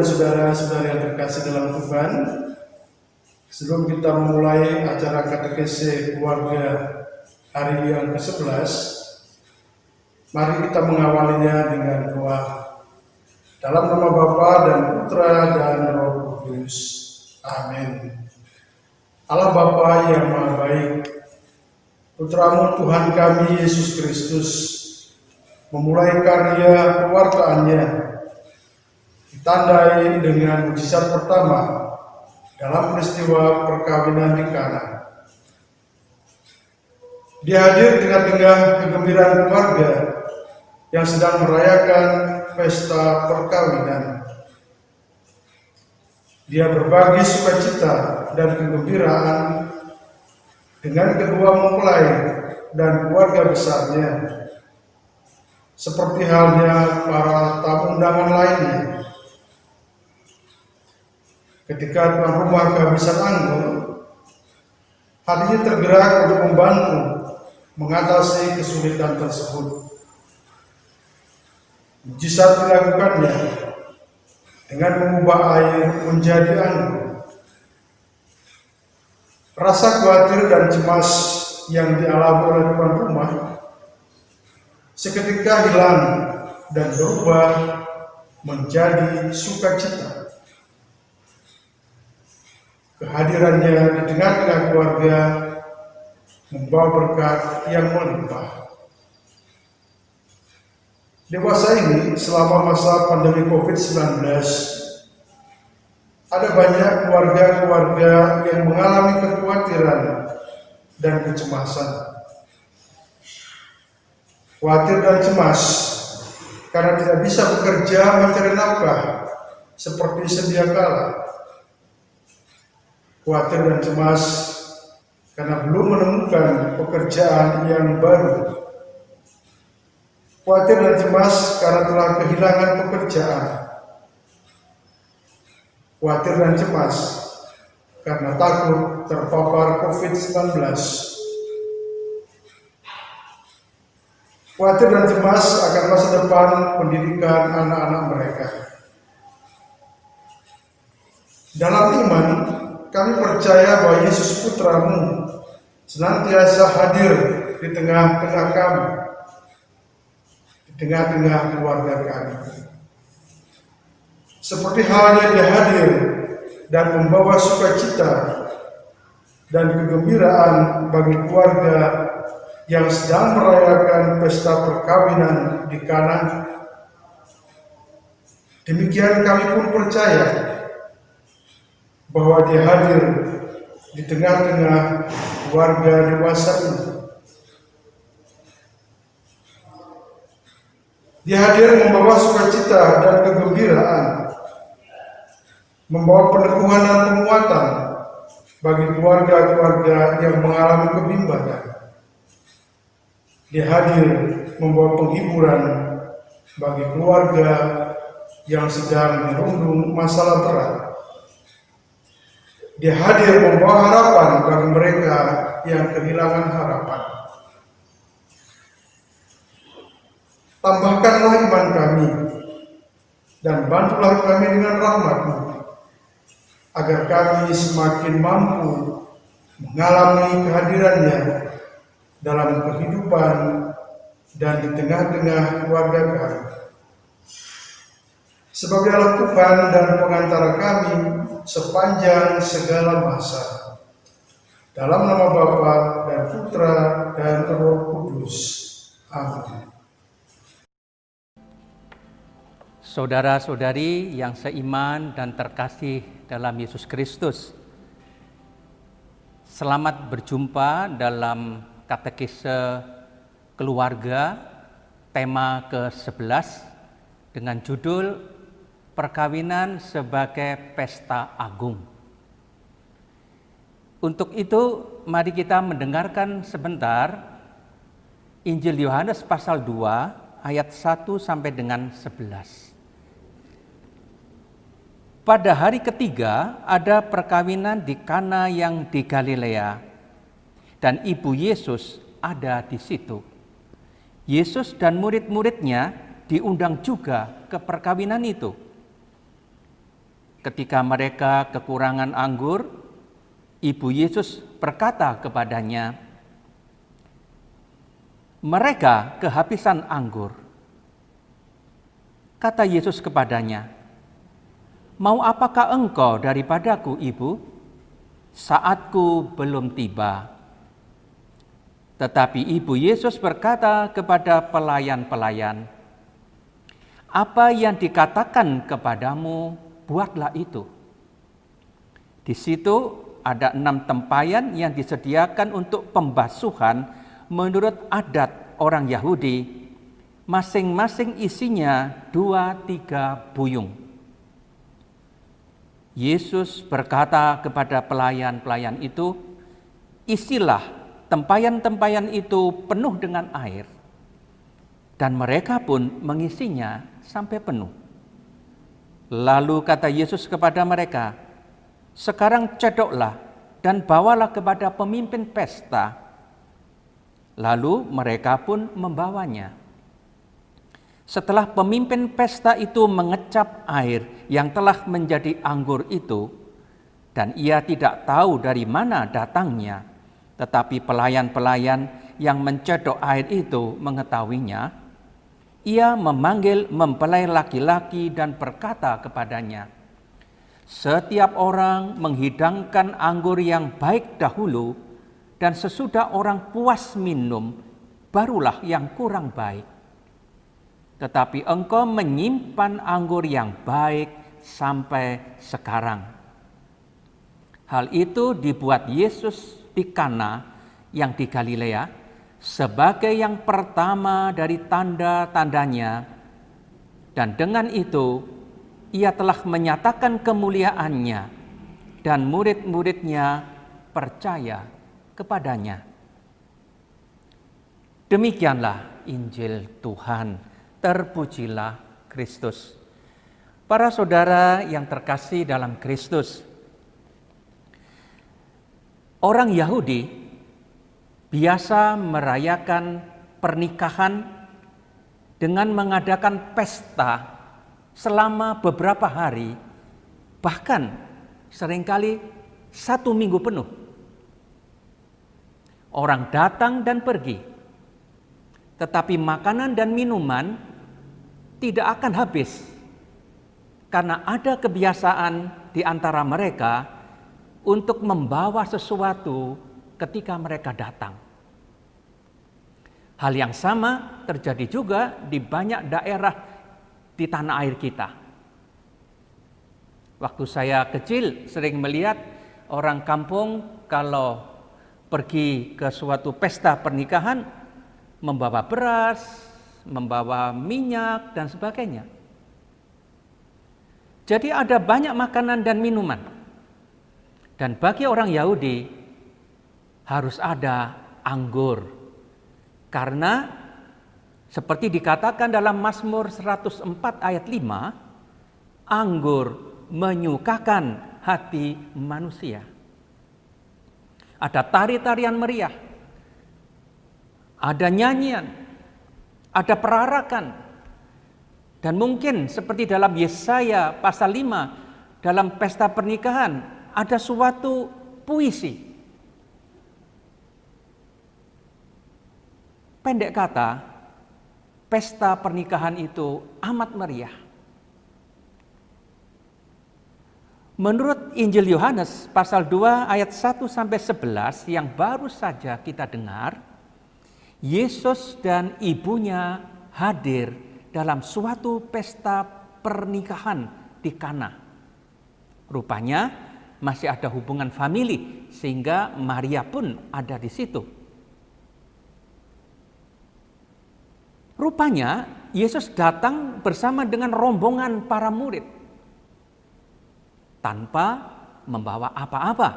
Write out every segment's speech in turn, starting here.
dan saudara-saudara yang terkasih dalam Tuhan, sebelum kita memulai acara katekese keluarga hari yang ke-11, mari kita mengawalinya dengan doa. Dalam nama Bapa dan Putra dan Roh Kudus. Amin. Allah Bapa yang Maha Baik, Putramu Tuhan kami Yesus Kristus memulai karya pewartaannya ditandai dengan mujizat pertama dalam peristiwa perkawinan di Kana. Dia hadir tengah-tengah kegembiraan keluarga yang sedang merayakan pesta perkawinan. Dia berbagi sukacita dan kegembiraan dengan kedua mempelai dan keluarga besarnya, seperti halnya para tamu undangan lainnya. Ketika tuan rumah kehabisan anggur, hatinya tergerak untuk membantu mengatasi kesulitan tersebut. Mujizat dilakukannya dengan mengubah air menjadi anggur. Rasa khawatir dan cemas yang dialami oleh tuan rumah seketika hilang dan berubah menjadi sukacita. Kehadirannya di tengah-tengah keluarga membawa berkat yang melimpah. Dewasa ini, selama masa pandemi COVID-19, ada banyak keluarga-keluarga yang mengalami kekhawatiran dan kecemasan. Khawatir dan cemas karena tidak bisa bekerja mencari nafkah seperti sedia kala. Khawatir dan cemas karena belum menemukan pekerjaan yang baru. Khawatir dan cemas karena telah kehilangan pekerjaan. Khawatir dan cemas karena takut terpapar COVID-19. Khawatir dan cemas akan masa depan pendidikan anak-anak mereka. Dalam iman, kami percaya bahwa Yesus Putramu senantiasa hadir di tengah-tengah kami, di tengah-tengah keluarga kami. Seperti halnya Dia hadir dan membawa sukacita dan kegembiraan bagi keluarga yang sedang merayakan pesta perkawinan di Kana. Demikian kami pun percaya bahwa Dia hadir di tengah-tengah keluarga dewasa ini. Dia hadir membawa sukacita dan kegembiraan, membawa peneguhan dan penguatan bagi keluarga-keluarga yang mengalami kebimbangan. Dia hadir membawa penghiburan bagi keluarga yang sedang dirundung masalah berat. Dia hadir membawa harapan bagi mereka yang kehilangan harapan. Tambahkanlah iman kami dan bantulah kami dengan rahmat-Mu, agar kami semakin mampu mengalami kehadiran-Nya dalam kehidupan dan di tengah-tengah keluarga kami. Sebagai Allah Tuhan dan pengantara kami sepanjang segala masa. Dalam nama Bapa dan Putra dan Roh Kudus. Amin. Saudara-saudari yang seiman dan terkasih dalam Yesus Kristus, selamat berjumpa dalam katekese keluarga tema ke-11 dengan judul Perkawinan sebagai Pesta Agung. Untuk itu, mari kita mendengarkan sebentar Injil Yohanes pasal 2 ayat 1 sampai dengan 11. Pada hari ketiga ada perkawinan di Kana yang di Galilea, dan ibu Yesus ada di situ. Yesus dan murid-muridnya diundang juga ke perkawinan itu. Ketika mereka kekurangan anggur, Ibu Yesus berkata kepadanya, "Mereka kehabisan anggur." Kata Yesus kepadanya, "Mau apakah engkau daripadaku, Ibu? Saatku belum tiba." Tetapi Ibu Yesus berkata kepada pelayan-pelayan, "Apa yang dikatakan kepadamu, buatlah itu." Di situ ada 6 tempayan yang disediakan untuk pembasuhan menurut adat orang Yahudi, masing-masing isinya 2-3 buyung. Yesus berkata kepada pelayan-pelayan itu, "Isilah tempayan-tempayan itu penuh dengan air." Dan mereka pun mengisinya sampai penuh. Lalu kata Yesus kepada mereka, "Sekarang cedoklah dan bawalah kepada pemimpin pesta." Lalu mereka pun membawanya. Setelah pemimpin pesta itu mengecap air yang telah menjadi anggur itu, dan ia tidak tahu dari mana datangnya, tetapi pelayan-pelayan yang mencedok air itu mengetahuinya, ia memanggil mempelai laki-laki dan berkata kepadanya, "Setiap orang menghidangkan anggur yang baik dahulu, dan sesudah orang puas minum, barulah yang kurang baik. Tetapi engkau menyimpan anggur yang baik sampai sekarang." Hal itu dibuat Yesus di Kana yang di Galilea sebagai yang pertama dari tanda-tandanya, dan dengan itu ia telah menyatakan kemuliaannya, dan murid-muridnya percaya kepadanya. Demikianlah Injil Tuhan. Terpujilah Kristus. Para saudara yang terkasih dalam Kristus, orang Yahudi biasa merayakan pernikahan dengan mengadakan pesta selama beberapa hari, bahkan seringkali 1 minggu penuh. Orang datang dan pergi, tetapi makanan dan minuman tidak akan habis, karena ada kebiasaan di antara mereka untuk membawa sesuatu ketika mereka datang. Hal yang sama terjadi juga di banyak daerah di tanah air kita. Waktu saya kecil sering melihat orang kampung kalau pergi ke suatu pesta pernikahan membawa beras, membawa minyak dan sebagainya. Jadi ada banyak makanan dan minuman. Dan bagi orang Yahudi harus ada anggur. Karena seperti dikatakan dalam Mazmur 104 ayat 5, anggur menyukakan hati manusia. Ada tari-tarian meriah, ada nyanyian, ada perarakan, dan mungkin seperti dalam Yesaya pasal 5 dalam pesta pernikahan ada suatu puisi. Pendek kata, pesta pernikahan itu amat meriah. Menurut Injil Yohanes pasal 2 ayat 1-11 yang baru saja kita dengar, Yesus dan ibunya hadir dalam suatu pesta pernikahan di Kana. Rupanya masih ada hubungan famili sehingga Maria pun ada di situ. Rupanya Yesus datang bersama dengan rombongan para murid tanpa membawa apa-apa,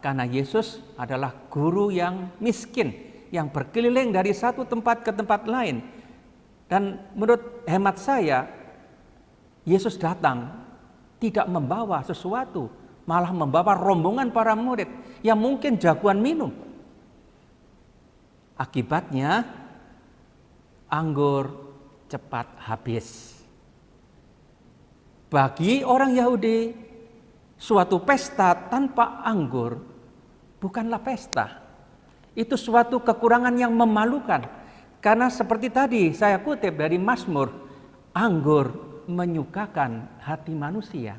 karena Yesus adalah guru yang miskin yang berkeliling dari satu tempat ke tempat lain. Dan menurut hemat saya, Yesus datang tidak membawa sesuatu, malah membawa rombongan para murid yang mungkin jagoan minum. Akibatnya anggur cepat habis. Bagi orang Yahudi Suatu pesta tanpa anggur bukanlah pesta. Itu suatu kekurangan yang memalukan. Karena seperti tadi saya kutip dari Mazmur, anggur menyukakan hati manusia.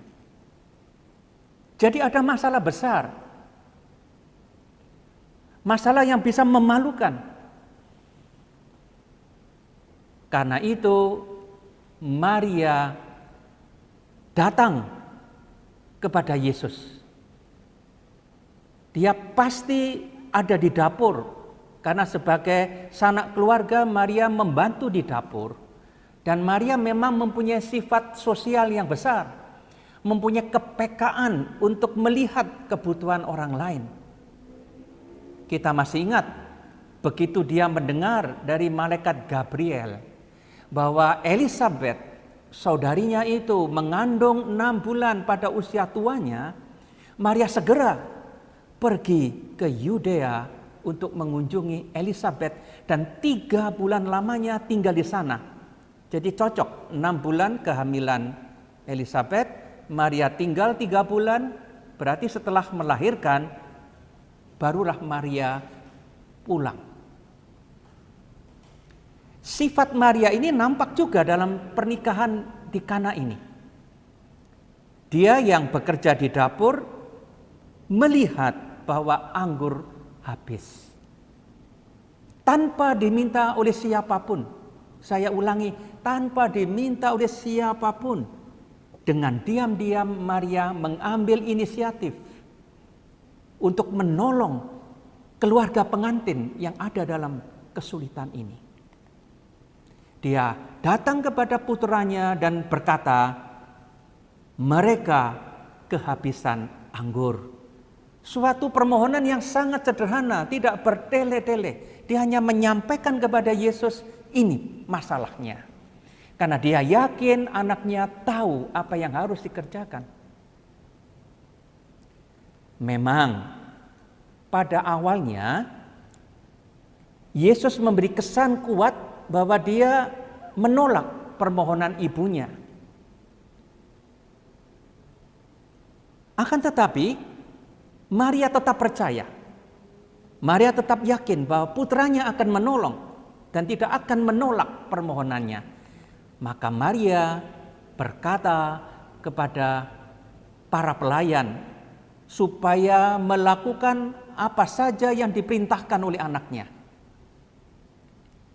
Jadi ada masalah besar. Masalah yang bisa memalukan. Karena itu Maria datang kepada Yesus. Dia pasti ada di dapur, karena sebagai sanak keluarga Maria membantu di dapur. Dan Maria memang mempunyai sifat sosial yang besar, mempunyai kepekaan untuk melihat kebutuhan orang lain. Kita masih ingat begitu dia mendengar dari malaikat Gabriel bahwa Elisabeth, saudarinya itu mengandung 6 bulan pada usia tuanya, Maria segera pergi ke Yudea untuk mengunjungi Elisabeth dan 3 bulan lamanya tinggal di sana. Jadi cocok 6 bulan kehamilan Elisabeth, Maria tinggal 3 bulan, berarti setelah melahirkan barulah Maria pulang. Sifat Maria ini nampak juga dalam pernikahan di Kana ini. Dia yang bekerja di dapur melihat bahwa anggur habis. Tanpa diminta oleh siapapun. Saya ulangi, tanpa diminta oleh siapapun. Dengan diam-diam Maria mengambil inisiatif untuk menolong keluarga pengantin yang ada dalam kesulitan ini. Dia datang kepada putranya dan berkata, mereka kehabisan anggur. Suatu permohonan yang sangat sederhana, tidak bertele-tele. Dia hanya menyampaikan kepada Yesus, ini masalahnya. Karena dia yakin anaknya tahu apa yang harus dikerjakan. Memang pada awalnya Yesus memberi kesan kuat bahwa dia menolak permohonan ibunya. Akan tetapi Maria tetap percaya. Maria tetap yakin bahwa putranya akan menolong dan tidak akan menolak permohonannya. Maka Maria berkata kepada para pelayan supaya melakukan apa saja yang diperintahkan oleh anaknya.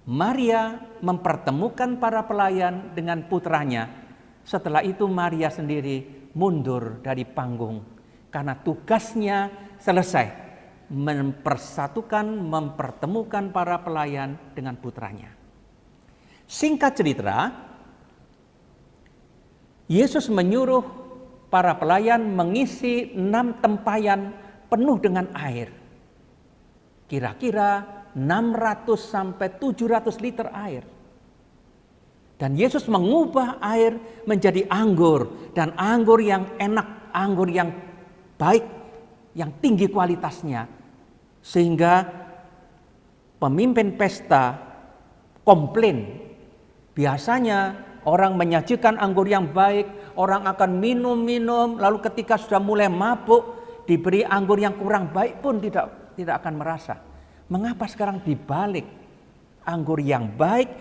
Maria mempertemukan para pelayan dengan putranya. Setelah itu Maria sendiri mundur dari panggung karena tugasnya selesai, mempertemukan para pelayan dengan putranya. Singkat cerita, Yesus menyuruh para pelayan mengisi 6 tempayan penuh dengan air. Kira-kira 600 sampai 700 liter air. Dan Yesus mengubah air menjadi anggur, dan anggur yang enak, anggur yang baik, yang tinggi kualitasnya. Sehingga pemimpin pesta komplain. Biasanya orang menyajikan anggur yang baik, orang akan minum-minum, lalu ketika sudah mulai mabuk, diberi anggur yang kurang baik pun tidak akan merasa. Mengapa sekarang dibalik? Anggur yang baik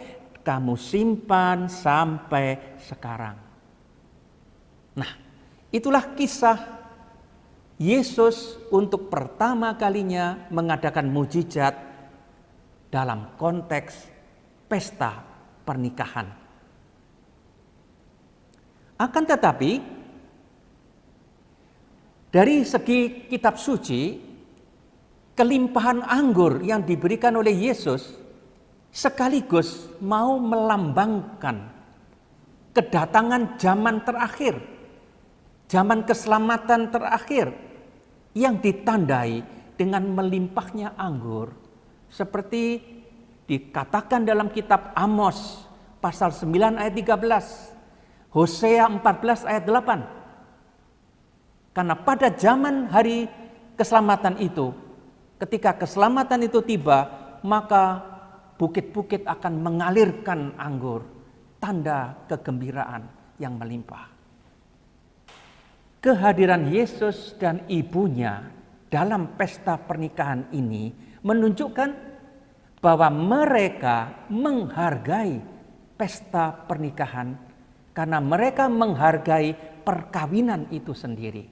kamu simpan sampai sekarang. Nah, itulah kisah Yesus untuk pertama kalinya mengadakan mujizat dalam konteks pesta pernikahan. Akan tetapi, dari segi kitab suci, kelimpahan anggur yang diberikan oleh Yesus sekaligus mau melambangkan kedatangan zaman terakhir, zaman keselamatan terakhir yang ditandai dengan melimpahnya anggur, seperti dikatakan dalam kitab Amos pasal 9 ayat 13, Hosea 14 ayat 8. Karena pada zaman hari keselamatan itu, ketika keselamatan itu tiba, maka bukit-bukit akan mengalirkan anggur, tanda kegembiraan yang melimpah. kehadiran Yesus dan ibunya dalam pesta pernikahan ini menunjukkan bahwa mereka menghargai pesta pernikahan karena mereka menghargai perkawinan itu sendiri.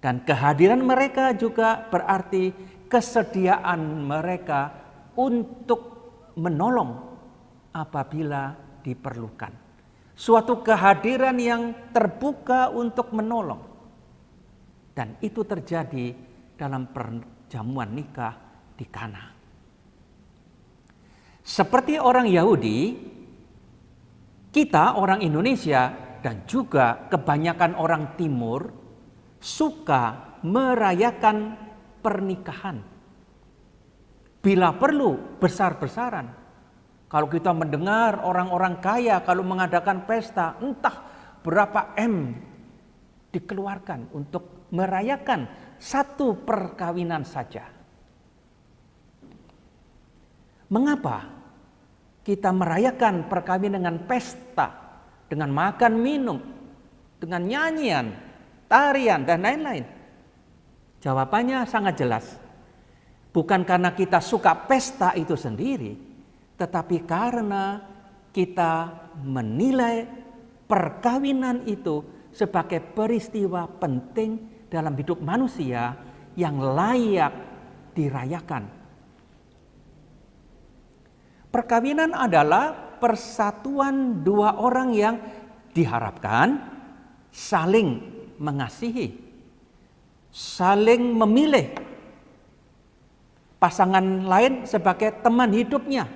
Dan kehadiran mereka juga berarti kesediaan mereka untuk menolong apabila diperlukan. Suatu kehadiran yang terbuka untuk menolong. Dan itu terjadi dalam perjamuan nikah di Kana. Seperti orang Yahudi, kita orang Indonesia dan juga kebanyakan orang Timur suka merayakan pernikahan. Bila perlu besar-besaran. Kalau kita mendengar orang-orang kaya kalau mengadakan pesta, entah berapa M dikeluarkan untuk merayakan satu perkawinan saja. Mengapa kita merayakan perkawinan dengan pesta, dengan makan minum, dengan nyanyian, tarian, dan lain-lain? Jawabannya sangat jelas. Bukan karena kita suka pesta itu sendiri, tetapi karena kita menilai perkawinan itu sebagai peristiwa penting dalam hidup manusia yang layak dirayakan. Perkawinan adalah persatuan dua orang yang diharapkan saling mengasihi, saling memilih pasangan lain sebagai teman hidupnya.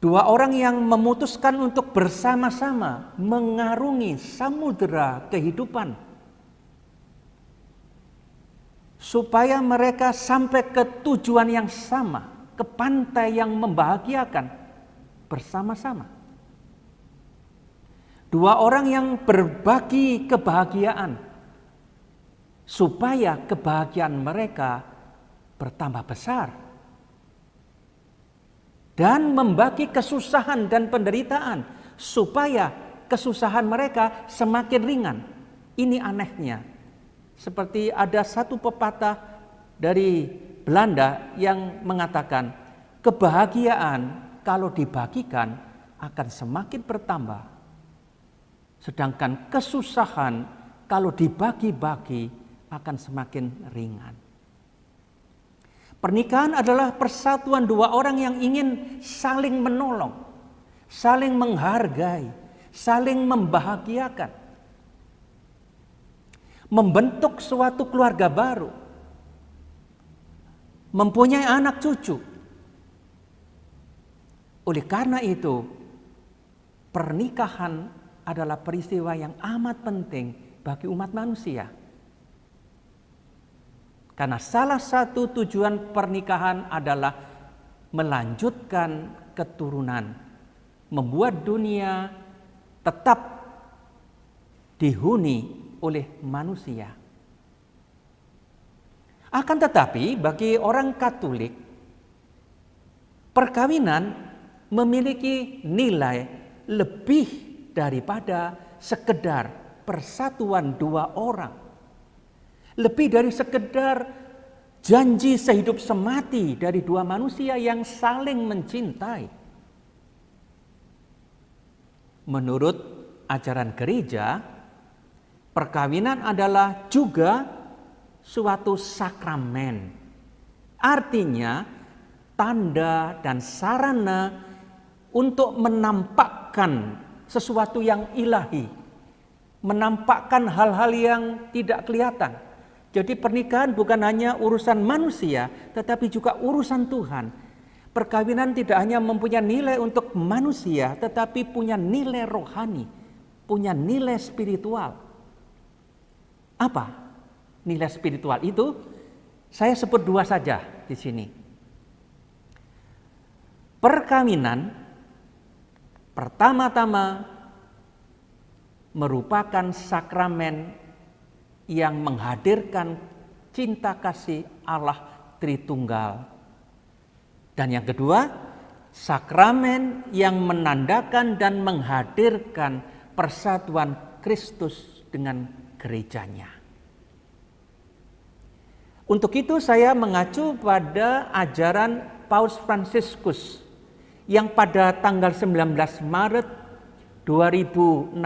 Dua orang yang memutuskan untuk bersama-sama mengarungi samudera kehidupan supaya mereka sampai ke tujuan yang sama, ke pantai yang membahagiakan bersama-sama. Dua orang yang berbagi kebahagiaan supaya kebahagiaan mereka bertambah besar. Dan membagi kesusahan dan penderitaan supaya kesusahan mereka semakin ringan. Ini anehnya. Seperti ada satu pepatah dari Belanda yang mengatakan kebahagiaan kalau dibagikan akan semakin bertambah. Sedangkan kesusahan kalau dibagi-bagi akan semakin ringan. Pernikahan adalah persatuan dua orang yang ingin saling menolong, saling menghargai, saling membahagiakan. Membentuk suatu keluarga baru, mempunyai anak cucu. Oleh karena itu, pernikahan adalah peristiwa yang amat penting bagi umat manusia. Karena salah satu tujuan pernikahan adalah melanjutkan keturunan, membuat dunia tetap dihuni oleh manusia. Akan tetapi bagi orang Katolik, perkawinan memiliki nilai lebih daripada sekedar persatuan dua orang. Lebih dari sekedar janji sehidup semati dari dua manusia yang saling mencintai. Menurut ajaran gereja, perkawinan adalah juga suatu sakramen. Artinya tanda dan sarana untuk menampakkan sesuatu yang ilahi. Menampakkan hal-hal yang tidak kelihatan. Jadi pernikahan bukan hanya urusan manusia, tetapi juga urusan Tuhan. Perkawinan tidak hanya mempunyai nilai untuk manusia, tetapi punya nilai rohani, punya nilai spiritual. Apa nilai spiritual itu? Saya sebut dua saja di sini. Perkawinan pertama-tama merupakan sakramen yang menghadirkan cinta kasih Allah Tritunggal. Dan yang kedua, sakramen yang menandakan dan menghadirkan persatuan Kristus dengan gerejanya. Untuk itu saya mengacu pada ajaran Paus Fransiskus yang pada tanggal 19 Maret 2016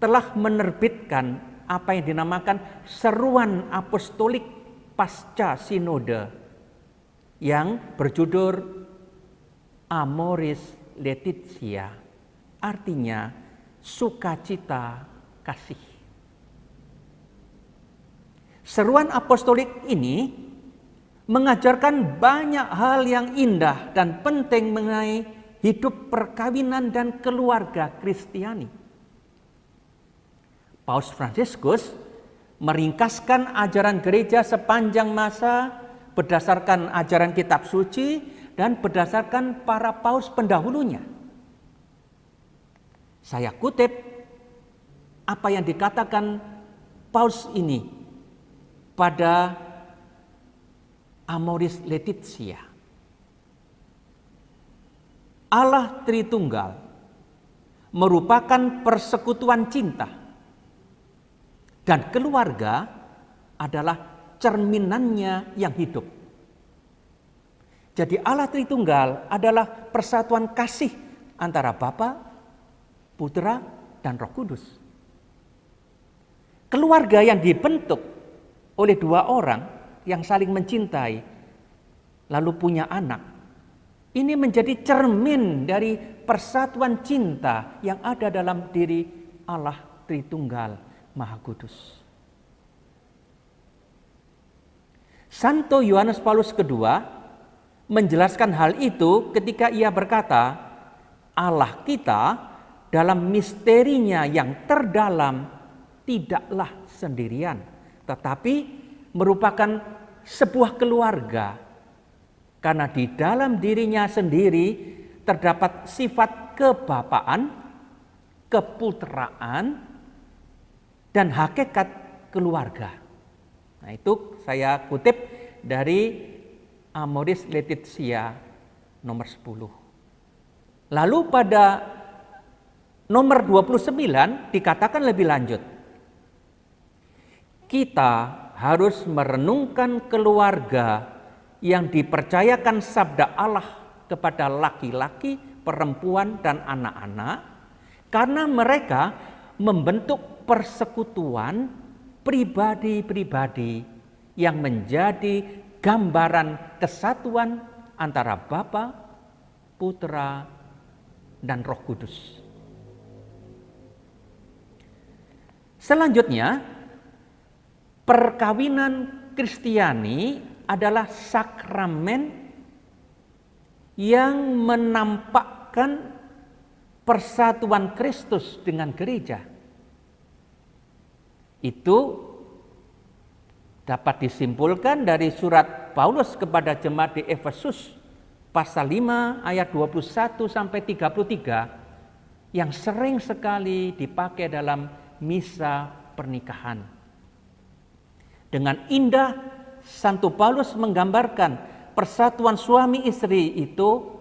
telah menerbitkan apa yang dinamakan Seruan Apostolik Pasca Sinode yang berjudul Amoris Laetitia, artinya sukacita kasih. Seruan apostolik ini mengajarkan banyak hal yang indah dan penting mengenai hidup perkawinan dan keluarga Kristiani. Paus Fransiskus meringkaskan ajaran gereja sepanjang masa berdasarkan ajaran kitab suci dan berdasarkan para paus pendahulunya. Saya kutip apa yang dikatakan paus ini pada Amoris Laetitia. Allah Tritunggal merupakan persekutuan cinta dan keluarga adalah cerminannya yang hidup. Jadi Allah Tritunggal adalah persatuan kasih antara Bapa, Putra, dan Roh Kudus. Keluarga yang dibentuk oleh dua orang yang saling mencintai lalu punya anak, ini menjadi cermin dari persatuan cinta yang ada dalam diri Allah Tritunggal Maha Kudus. Santo Yohanes Paulus II menjelaskan hal itu ketika ia berkata, Allah kita dalam misterinya yang terdalam tidaklah sendirian, tetapi merupakan sebuah keluarga. Karena di dalam dirinya sendiri terdapat sifat kebapaan, keputraan, dan hakikat keluarga. Nah, itu saya kutip dari Amoris Laetitia nomor 10. Lalu pada nomor 29 dikatakan lebih lanjut, kita harus merenungkan keluarga yang dipercayakan sabda Allah kepada laki-laki, perempuan, dan anak-anak, karena mereka membentuk persekutuan pribadi-pribadi yang menjadi gambaran kesatuan antara Bapa, Putra, dan Roh Kudus. Selanjutnya, perkawinan Kristiani adalah sakramen yang menampakkan persatuan Kristus dengan gereja. Itu dapat disimpulkan dari surat Paulus kepada jemaat di Efesus pasal 5 ayat 21 sampai 33 yang sering sekali dipakai dalam misa pernikahan. Dengan indah Santo Paulus menggambarkan persatuan suami istri itu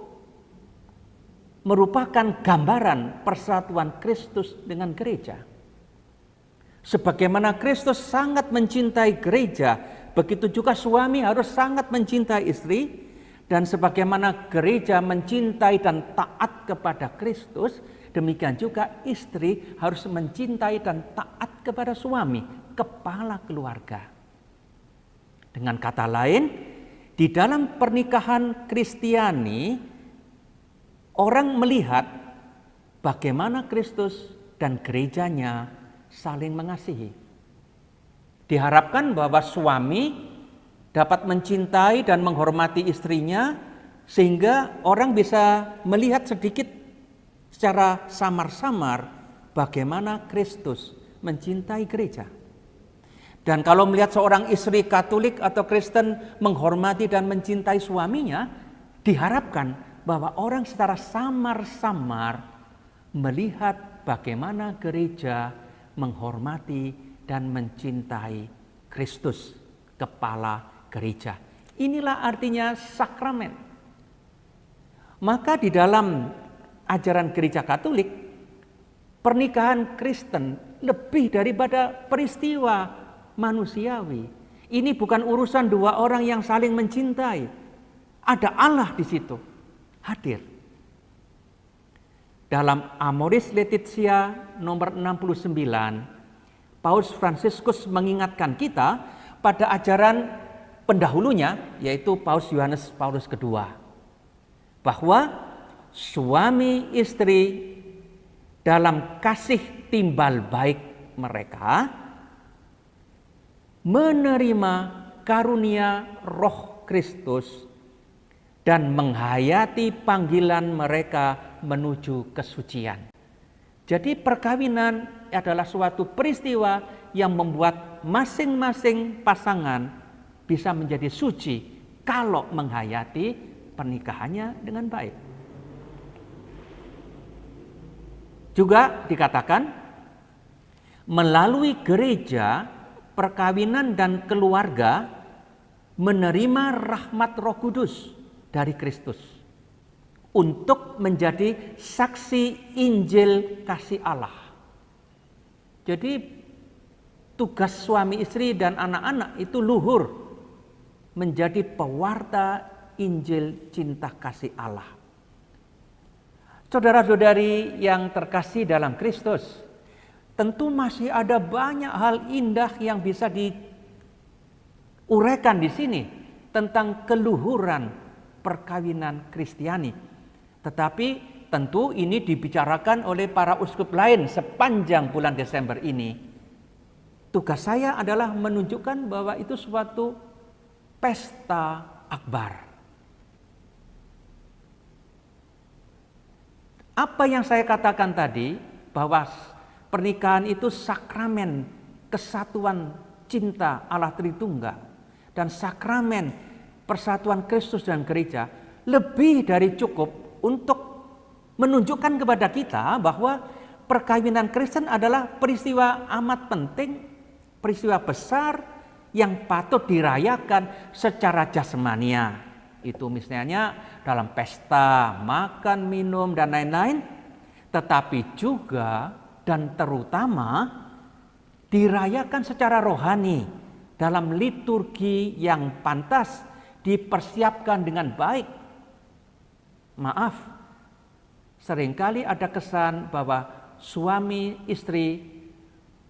merupakan gambaran persatuan Kristus dengan gereja. Sebagaimana Kristus sangat mencintai gereja, begitu juga suami harus sangat mencintai istri, dan sebagaimana gereja mencintai dan taat kepada Kristus, demikian juga istri harus mencintai dan taat kepada suami, kepala keluarga. Dengan kata lain, di dalam pernikahan Kristiani, orang melihat bagaimana Kristus dan gerejanya saling mengasihi. Diharapkan bahwa suami dapat mencintai dan menghormati istrinya sehingga orang bisa melihat sedikit secara samar-samar bagaimana Kristus mencintai gereja. Dan kalau melihat seorang istri Katolik atau Kristen menghormati dan mencintai suaminya, diharapkan bahwa orang secara samar-samar melihat bagaimana gereja menghormati dan mencintai Kristus, kepala gereja. Inilah artinya sakramen. Maka di dalam ajaran gereja Katolik, pernikahan Kristen lebih daripada peristiwa manusiawi. Ini bukan urusan dua orang yang saling mencintai. Ada Allah di situ, hadir. Dalam Amoris Laetitia nomor 69, Paus Fransiskus mengingatkan kita pada ajaran pendahulunya, yaitu Paus Yohanes Paulus II, bahwa suami istri dalam kasih timbal baik mereka menerima karunia Roh Kristus dan menghayati panggilan mereka menuju kesucian. Jadi perkawinan adalah suatu peristiwa yang membuat masing-masing pasangan bisa menjadi suci kalau menghayati pernikahannya dengan baik. Juga dikatakan melalui gereja, perkawinan dan keluarga menerima rahmat Roh Kudus dari Kristus untuk menjadi saksi Injil kasih Allah. Jadi tugas suami istri dan anak-anak itu luhur menjadi pewarta Injil cinta kasih Allah. Saudara-saudari yang terkasih dalam Kristus, tentu masih ada banyak hal indah yang bisa diuraikan di sini tentang keluhuran perkawinan Kristiani. Tetapi tentu ini dibicarakan oleh para uskup lain sepanjang bulan Desember ini. Tugas saya adalah menunjukkan bahwa itu suatu pesta akbar. Apa yang saya katakan tadi, bahwa pernikahan itu sakramen kesatuan cinta Allah Tritunggal dan sakramen persatuan Kristus dan gereja, lebih dari cukup untuk menunjukkan kepada kita bahwa perkawinan Kristen adalah peristiwa amat penting, peristiwa besar yang patut dirayakan secara jasmania. Itu misalnya dalam pesta, makan, minum, dan lain-lain. Tetapi juga dan terutama dirayakan secara rohani dalam liturgi yang pantas dipersiapkan dengan baik. Maaf, seringkali ada kesan bahwa suami istri,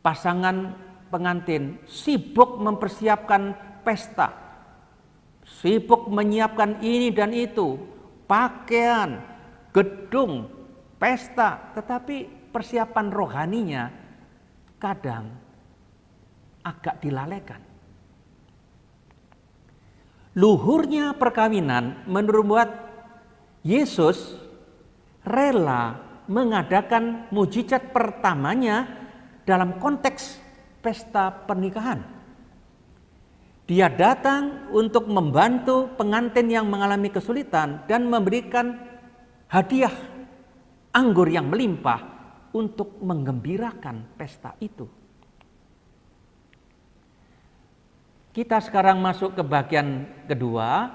pasangan pengantin sibuk mempersiapkan pesta, sibuk menyiapkan ini dan itu, pakaian, gedung, pesta, tetapi persiapan rohaninya kadang agak dilalaikan. Luhurnya perkawinan membuat Yesus rela mengadakan mujizat pertamanya dalam konteks pesta pernikahan. Dia datang untuk membantu pengantin yang mengalami kesulitan dan memberikan hadiah anggur yang melimpah untuk menggembirakan pesta itu. Kita sekarang masuk ke bagian kedua,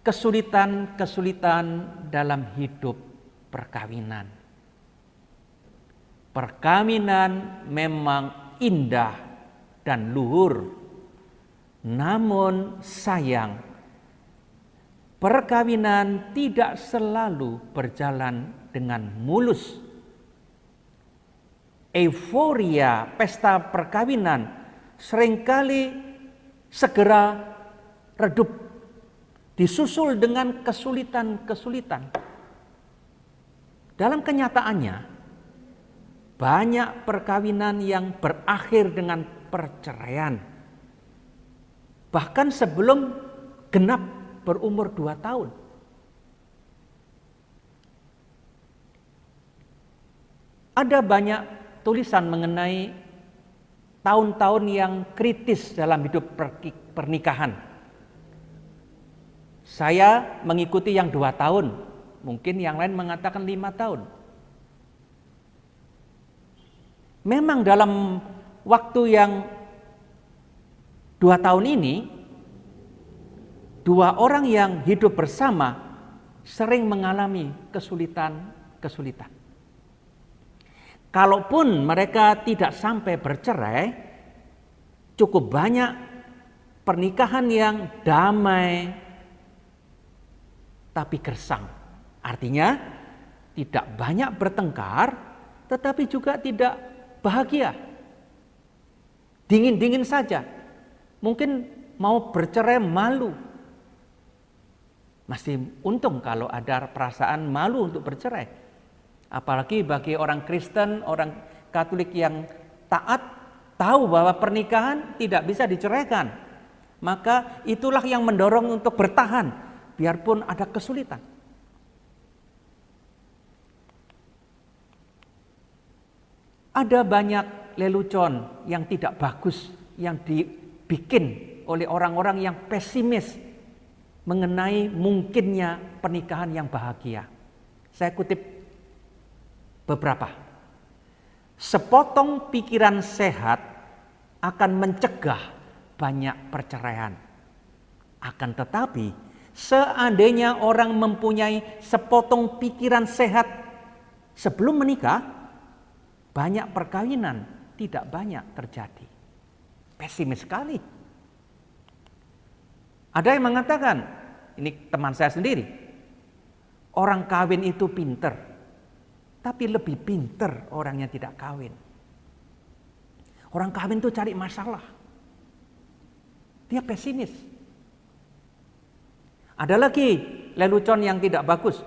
kesulitan-kesulitan dalam hidup perkawinan. Perkawinan memang indah dan luhur, namun sayang, perkawinan tidak selalu berjalan dengan mulus. Euforia pesta perkawinan seringkali segera redup, disusul dengan kesulitan-kesulitan. Dalam kenyataannya, banyak perkawinan yang berakhir dengan perceraian. Bahkan sebelum genap berumur 2 tahun. Ada banyak tulisan mengenai tahun-tahun yang kritis dalam hidup pernikahan. Saya mengikuti yang 2 tahun, mungkin yang lain mengatakan 5 tahun. Memang dalam waktu yang 2 tahun ini, 2 orang yang hidup bersama sering mengalami kesulitan-kesulitan. Kalaupun mereka tidak sampai bercerai, cukup banyak pernikahan yang damai tapi gersang. Artinya tidak banyak bertengkar tetapi juga tidak bahagia. Dingin-dingin saja. Mungkin mau bercerai malu. Masih untung kalau ada perasaan malu untuk bercerai. Apalagi bagi orang Kristen, orang Katolik yang taat, tahu bahwa pernikahan tidak bisa diceraikan. Maka itulah yang mendorong untuk bertahan, biarpun ada kesulitan. Ada banyak lelucon yang tidak bagus yang dibikin oleh orang-orang yang pesimis mengenai mungkinnya pernikahan yang bahagia. Saya kutip beberapa. Sepotong pikiran sehat akan mencegah banyak perceraian. Akan tetapi, seandainya orang mempunyai sepotong pikiran sehat sebelum menikah, banyak perkawinan tidak banyak terjadi. Pesimis sekali. Ada yang mengatakan, ini teman saya sendiri, orang kawin itu pinter, tapi lebih pinter orang yang tidak kawin. Orang kawin itu cari masalah. Dia pesimis. Ada lagi lelucon yang tidak bagus.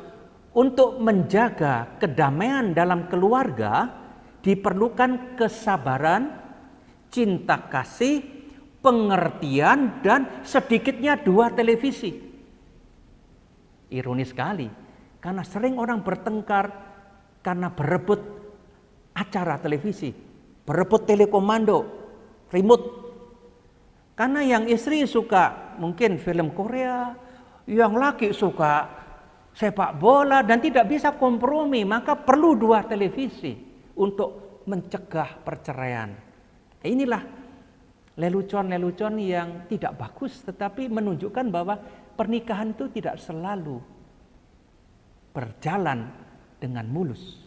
Untuk menjaga kedamaian dalam keluarga, diperlukan kesabaran, cinta kasih, pengertian, dan sedikitnya 2 televisi. Ironis sekali, karena sering orang bertengkar karena berebut acara televisi, berebut telekomando, remote. Karena yang istri suka mungkin film Korea, yang laki suka sepak bola dan tidak bisa kompromi, maka perlu 2 televisi untuk mencegah perceraian. Inilah lelucon-lelucon yang tidak bagus, tetapi menunjukkan bahwa pernikahan itu tidak selalu berjalan dengan mulus.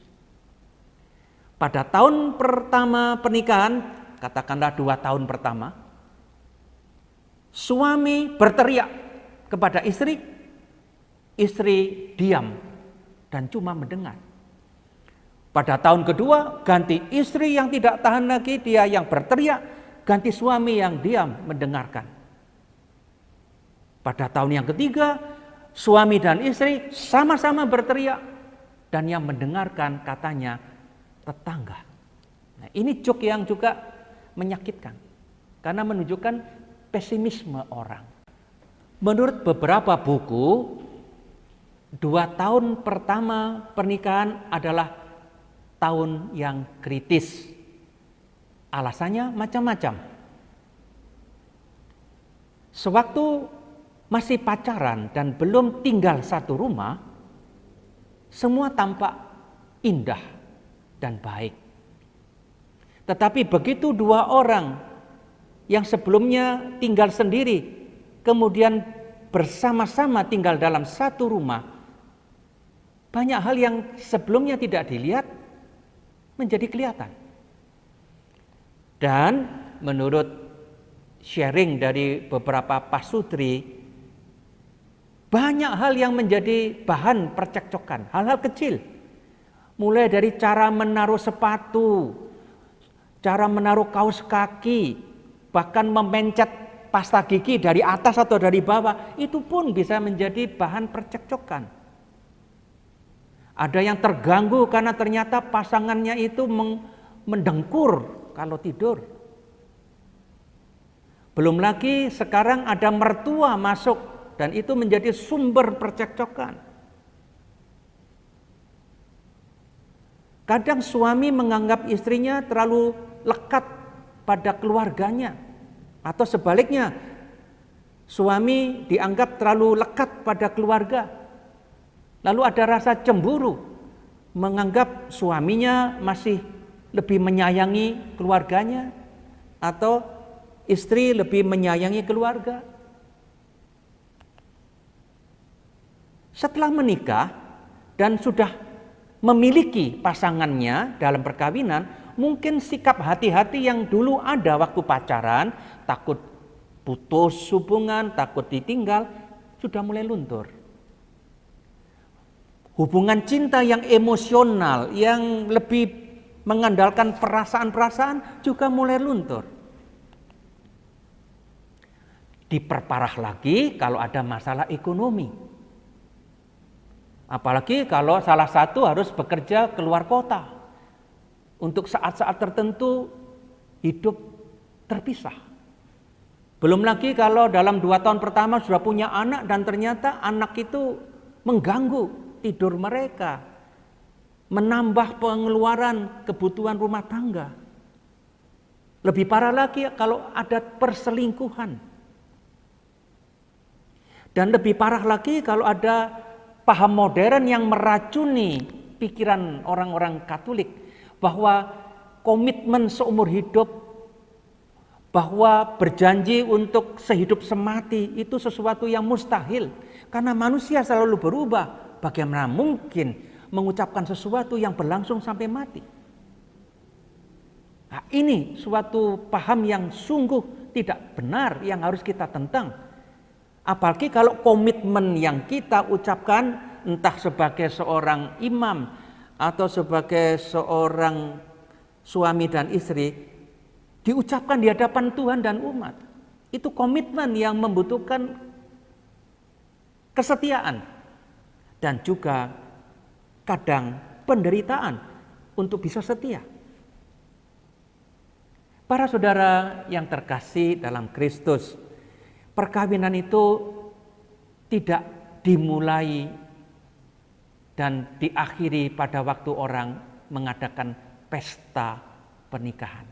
Pada tahun pertama pernikahan, katakanlah 2 tahun pertama, suami berteriak kepada istri, istri diam dan cuma mendengar. Pada tahun kedua, ganti istri yang tidak tahan lagi, dia yang berteriak, ganti suami yang diam mendengarkan. Pada tahun yang ketiga, suami dan istri sama-sama berteriak, dan yang mendengarkan katanya tetangga. Nah, ini joke yang juga menyakitkan, karena menunjukkan pesimisme orang. Menurut beberapa buku, 2 tahun pertama pernikahan adalah tahun yang kritis. Alasannya macam-macam. Sewaktu masih pacaran dan belum tinggal satu rumah, semua tampak indah dan baik. Tetapi begitu 2 orang yang sebelumnya tinggal sendiri, kemudian bersama-sama tinggal dalam satu rumah, banyak hal yang sebelumnya tidak dilihat menjadi kelihatan. Dan menurut sharing dari beberapa pasutri, banyak hal yang menjadi bahan percekcokan, hal-hal kecil. Mulai dari cara menaruh sepatu, cara menaruh kaos kaki, bahkan memencet pasta gigi dari atas atau dari bawah, itu pun bisa menjadi bahan percekcokan. Ada yang terganggu karena ternyata pasangannya itu mendengkur kalau tidur. Belum lagi sekarang ada mertua masuk dan itu menjadi sumber percekcokan. Kadang suami menganggap istrinya terlalu lekat pada keluarganya, atau sebaliknya suami dianggap terlalu lekat pada keluarga. Lalu ada rasa cemburu, menganggap suaminya masih lebih menyayangi keluarganya, atau istri lebih menyayangi keluarga. Setelah menikah dan sudah memiliki pasangannya dalam perkawinan, mungkin sikap hati-hati yang dulu ada waktu pacaran, takut putus hubungan, takut ditinggal, sudah mulai luntur. Hubungan cinta yang emosional, yang lebih mengandalkan perasaan-perasaan juga mulai luntur. Diperparah lagi kalau ada masalah ekonomi. Apalagi kalau salah satu harus bekerja keluar kota. Untuk saat-saat tertentu hidup terpisah. Belum lagi kalau dalam 2 tahun pertama sudah punya anak dan ternyata anak itu mengganggu tidur mereka. Menambah pengeluaran kebutuhan rumah tangga. Lebih parah lagi kalau ada perselingkuhan. Dan lebih parah lagi kalau ada paham modern yang meracuni pikiran orang-orang Katolik bahwa komitmen seumur hidup, bahwa berjanji untuk sehidup semati itu sesuatu yang mustahil. Karena manusia selalu berubah, bagaimana mungkin mengucapkan sesuatu yang berlangsung sampai mati? Nah, ini suatu paham yang sungguh tidak benar yang harus kita tentang. Apalagi kalau komitmen yang kita ucapkan entah sebagai seorang imam atau sebagai seorang suami dan istri diucapkan di hadapan Tuhan dan umat. Itu komitmen yang membutuhkan kesetiaan dan juga kadang penderitaan untuk bisa setia. Para saudara yang terkasih dalam Kristus, perkawinan itu tidak dimulai dan diakhiri pada waktu orang mengadakan pesta pernikahan.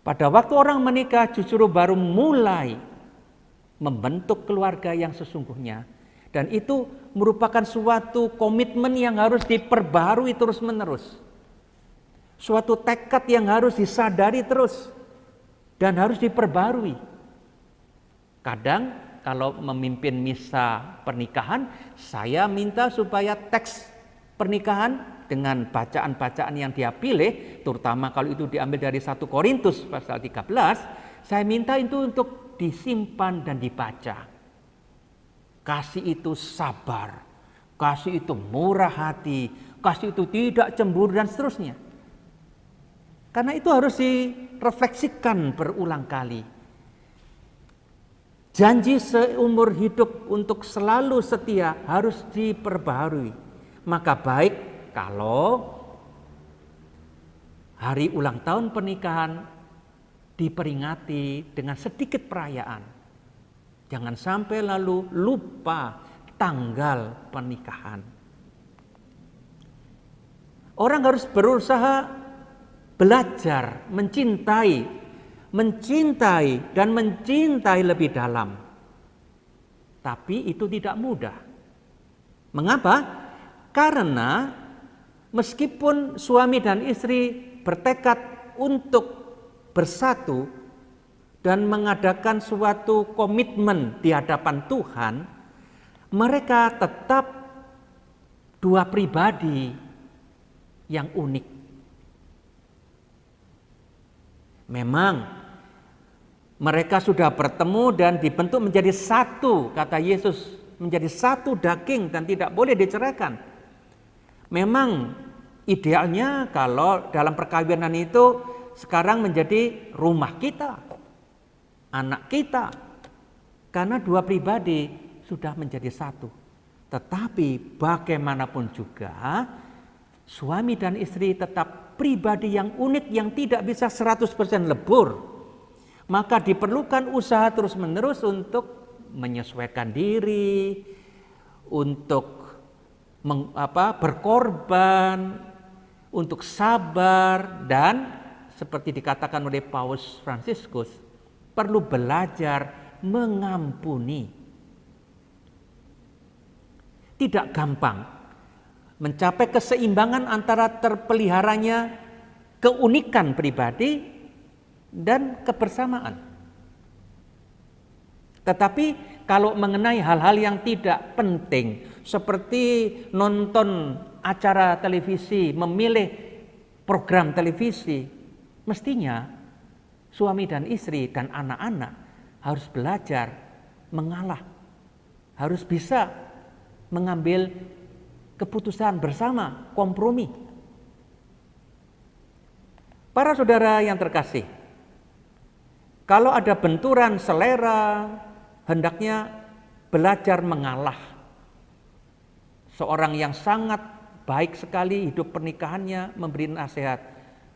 Pada waktu orang menikah justru baru mulai membentuk keluarga yang sesungguhnya. Dan itu merupakan suatu komitmen yang harus diperbarui terus-menerus. Suatu tekad yang harus disadari terus dan harus diperbarui. Kadang kalau memimpin misa pernikahan, saya minta supaya teks pernikahan dengan bacaan-bacaan yang dia pilih, terutama kalau itu diambil dari 1 Korintus pasal 13, saya minta itu untuk disimpan dan dibaca. Kasih itu sabar, kasih itu murah hati, kasih itu tidak cemburu dan seterusnya. Karena itu harus direfleksikan berulang kali. Janji seumur hidup untuk selalu setia harus diperbaharui. Maka baik kalau hari ulang tahun pernikahan diperingati dengan sedikit perayaan. Jangan sampai lalu lupa tanggal pernikahan. Orang harus berusaha belajar mencintai dan mencintai lebih dalam. Tapi itu tidak mudah. Mengapa? Karena meskipun suami dan istri bertekad untuk bersatu dan mengadakan suatu komitmen di hadapan Tuhan, mereka tetap dua pribadi yang unik. Memang mereka sudah bertemu dan dibentuk menjadi satu, kata Yesus, menjadi satu daging dan tidak boleh diceraikan. Memang idealnya kalau dalam perkawinan itu sekarang menjadi rumah kita, anak kita, karena dua pribadi sudah menjadi satu. Tetapi bagaimanapun juga suami dan istri tetap pribadi yang unik yang tidak bisa 100% lebur. Maka diperlukan usaha terus-menerus untuk menyesuaikan diri, untuk berkorban, untuk sabar, dan seperti dikatakan oleh Paus Fransiskus, perlu belajar mengampuni. Tidak gampang mencapai keseimbangan antara terpeliharanya keunikan pribadi dan kebersamaan. Tetapi kalau mengenai hal-hal yang tidak penting seperti nonton acara televisi, memilih program televisi, mestinya suami dan istri dan anak-anak harus belajar mengalah, harus bisa mengambil keputusan bersama, kompromi. Para saudara yang terkasih, kalau ada benturan selera, hendaknya belajar mengalah. Seorang yang sangat baik sekali hidup pernikahannya memberi nasihat,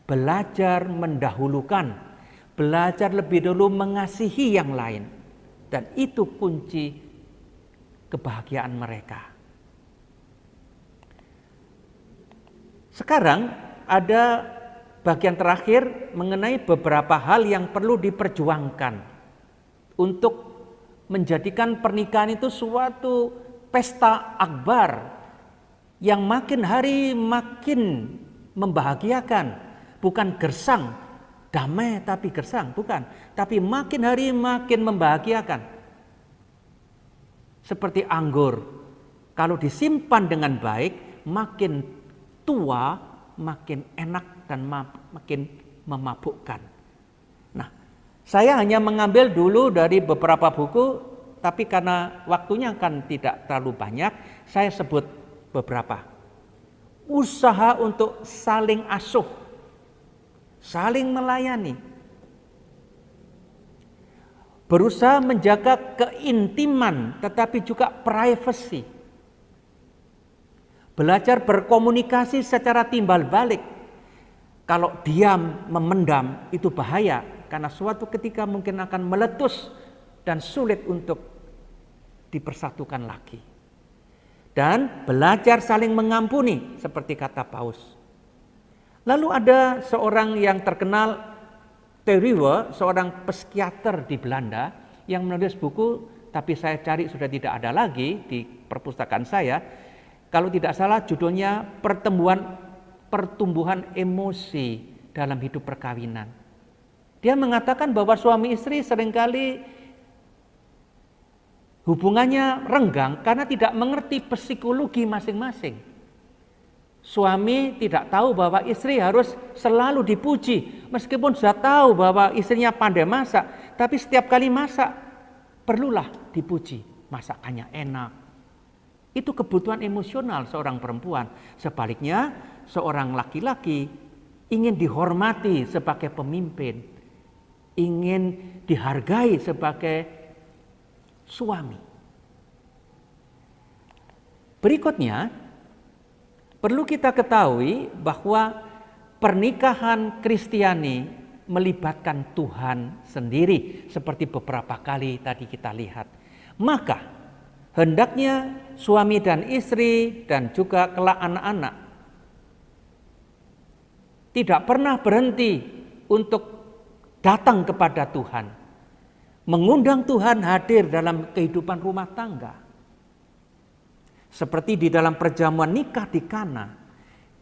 belajar mendahulukan, belajar lebih dulu mengasihi yang lain. Dan itu kunci kebahagiaan mereka. Sekarang ada bagian terakhir mengenai beberapa hal yang perlu diperjuangkan untuk menjadikan pernikahan itu suatu pesta akbar yang makin hari makin membahagiakan, bukan gersang, damai tapi gersang, bukan, tapi makin hari makin membahagiakan. Seperti anggur, kalau disimpan dengan baik, makin tua, makin enak dan makin memabukkan. Nah, saya hanya mengambil dulu dari beberapa buku, tapi karena waktunya kan tidak terlalu banyak, saya sebut beberapa. Usaha untuk saling asuh, saling melayani, berusaha menjaga keintiman tetapi juga privasi, belajar berkomunikasi secara timbal balik. Kalau diam memendam itu bahaya, karena suatu ketika mungkin akan meletus dan sulit untuk dipersatukan lagi. Dan belajar saling mengampuni seperti kata Paus. Lalu ada seorang yang terkenal, Theuriwe, seorang psikiater di Belanda yang menulis buku, tapi saya cari sudah tidak ada lagi di perpustakaan saya. Kalau tidak salah judulnya Pertumbuhan Emosi dalam Hidup Perkawinan. Dia mengatakan bahwa suami istri seringkali hubungannya renggang karena tidak mengerti psikologi masing-masing. Suami tidak tahu bahwa istri harus selalu dipuji, meskipun sudah tahu bahwa istrinya pandai masak, tapi setiap kali masak perlulah dipuji, masakannya enak. Itu kebutuhan emosional seorang perempuan. Sebaliknya, seorang laki-laki ingin dihormati sebagai pemimpin, ingin dihargai sebagai suami. Berikutnya, perlu kita ketahui bahwa pernikahan Kristiani melibatkan Tuhan sendiri, seperti beberapa kali tadi kita lihat. Maka, hendaknya suami dan istri dan juga kelak anak-anak tidak pernah berhenti untuk datang kepada Tuhan, mengundang Tuhan hadir dalam kehidupan rumah tangga. Seperti di dalam perjamuan nikah di Kana,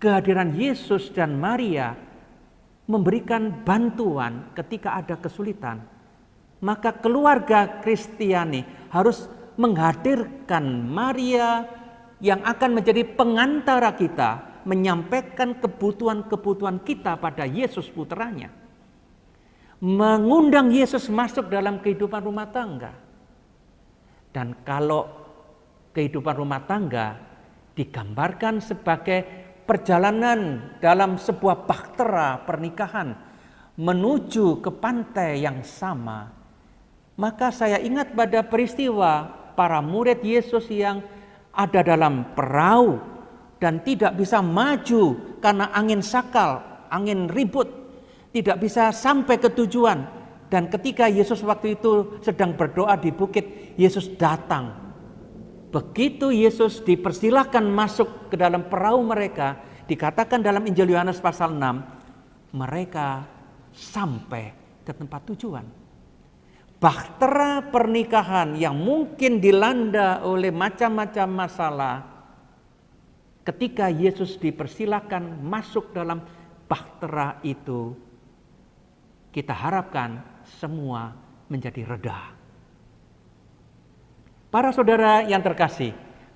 kehadiran Yesus dan Maria memberikan bantuan ketika ada kesulitan. Maka keluarga Kristiani harus menghadirkan Maria yang akan menjadi pengantara kita, menyampaikan kebutuhan-kebutuhan kita pada Yesus putranya. Mengundang Yesus masuk dalam kehidupan rumah tangga. Dan kalau kehidupan rumah tangga digambarkan sebagai perjalanan dalam sebuah bahtera pernikahan menuju ke pantai yang sama, maka saya ingat pada peristiwa para murid Yesus yang ada dalam perahu dan tidak bisa maju karena angin sakal, angin ribut, tidak bisa sampai ke tujuan. Dan ketika Yesus waktu itu sedang berdoa di bukit, Yesus datang. Begitu Yesus dipersilahkan masuk ke dalam perahu mereka, dikatakan dalam Injil Yohanes pasal 6, mereka sampai ke tempat tujuan. Bahtera pernikahan yang mungkin dilanda oleh macam-macam masalah, ketika Yesus dipersilahkan masuk dalam bahtera itu, kita harapkan semua menjadi reda. Para saudara yang terkasih,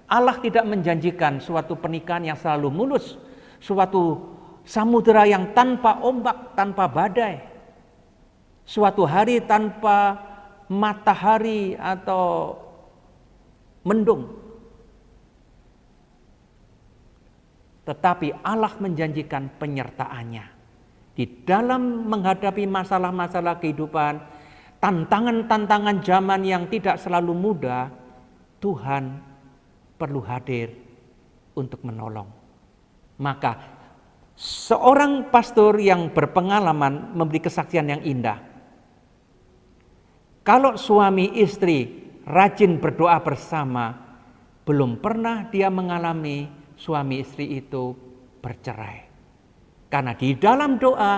Allah tidak menjanjikan suatu pernikahan yang selalu mulus, suatu samudera yang tanpa ombak, tanpa badai, suatu hari tanpa matahari atau mendung. Tetapi Allah menjanjikan penyertaannya di dalam menghadapi masalah-masalah kehidupan, tantangan-tantangan zaman yang tidak selalu mudah. Tuhan perlu hadir untuk menolong. Maka seorang pastor yang berpengalaman memberi kesaksian yang indah. Kalau suami istri rajin berdoa bersama, belum pernah dia mengalami suami istri itu bercerai. Karena di dalam doa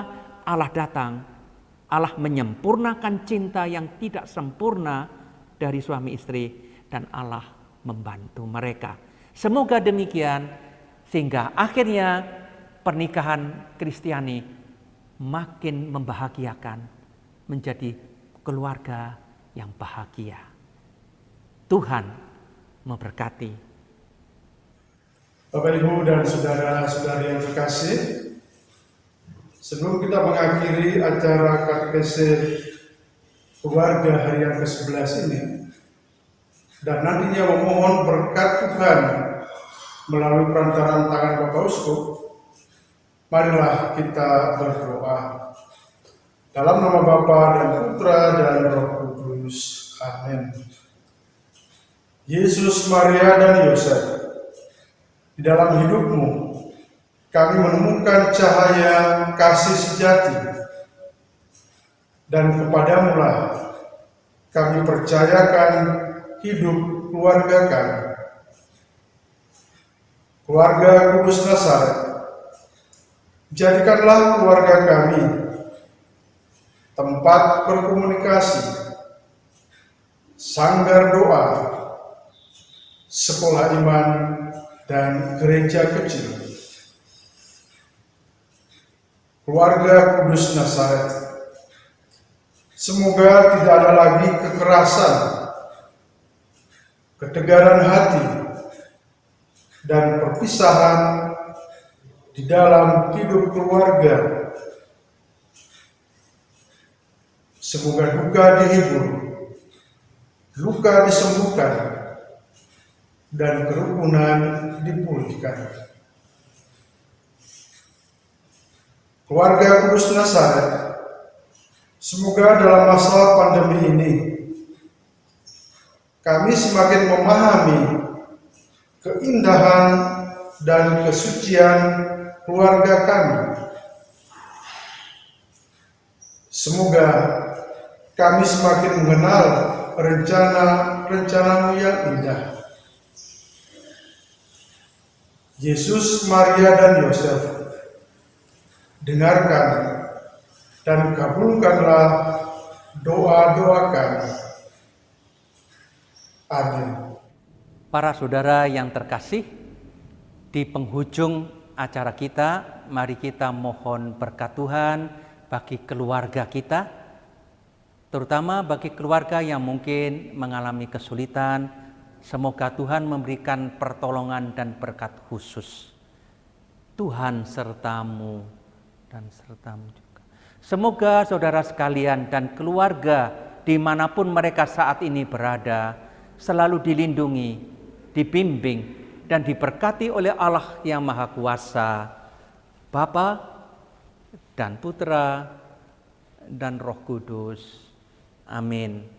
Allah datang, Allah menyempurnakan cinta yang tidak sempurna dari suami istri, dan Allah membantu mereka. Semoga demikian, sehingga akhirnya pernikahan Kristiani makin membahagiakan, menjadi keluarga yang bahagia. Tuhan memberkati. Bapak, Ibu, dan saudara-saudari yang terkasih, sebelum kita mengakhiri acara katekese keluarga hari yang ke-11 ini, dan nantinya memohon berkat Tuhan melalui perantaraan tangan Bapak Uskup, marilah kita berdoa. Dalam nama Bapa dan Putra dan Roh Kudus. Amin. Yesus, Maria, dan Yosef, di dalam hidupmu kami menemukan cahaya kasih sejati, dan kepadamulah kami percayakan hidup keluarga kami. Keluarga Kudus Nazaret, jadikanlah keluarga kami tempat berkomunikasi, sanggar doa, sekolah iman, dan gereja kecil. Keluarga Kudus Nazaret, semoga tidak ada lagi kekerasan, ketegaran hati, dan perpisahan di dalam hidup keluarga. Semoga duka dihibur, luka disembuhkan, dan kerukunan dipulihkan. Keluarga Kudus Nazaret, semoga dalam masa pandemi ini kami semakin memahami keindahan dan kesucian keluarga kami. Semoga kami semakin mengenal rencana-rencanamu yang indah. Yesus, Maria, dan Yosef, dengarkan dan kabulkanlah doa-doa kami. Amin. Para saudara yang terkasih, di penghujung acara kita, mari kita mohon berkat Tuhan bagi keluarga kita, terutama bagi keluarga yang mungkin mengalami kesulitan. Semoga Tuhan memberikan pertolongan dan berkat khusus. Tuhan sertamu dan sertamu juga. Semoga saudara sekalian dan keluarga dimanapun mereka saat ini berada, selalu dilindungi, dibimbing, dan diberkati oleh Allah yang Maha Kuasa, Bapa dan Putra dan Roh Kudus. Amin.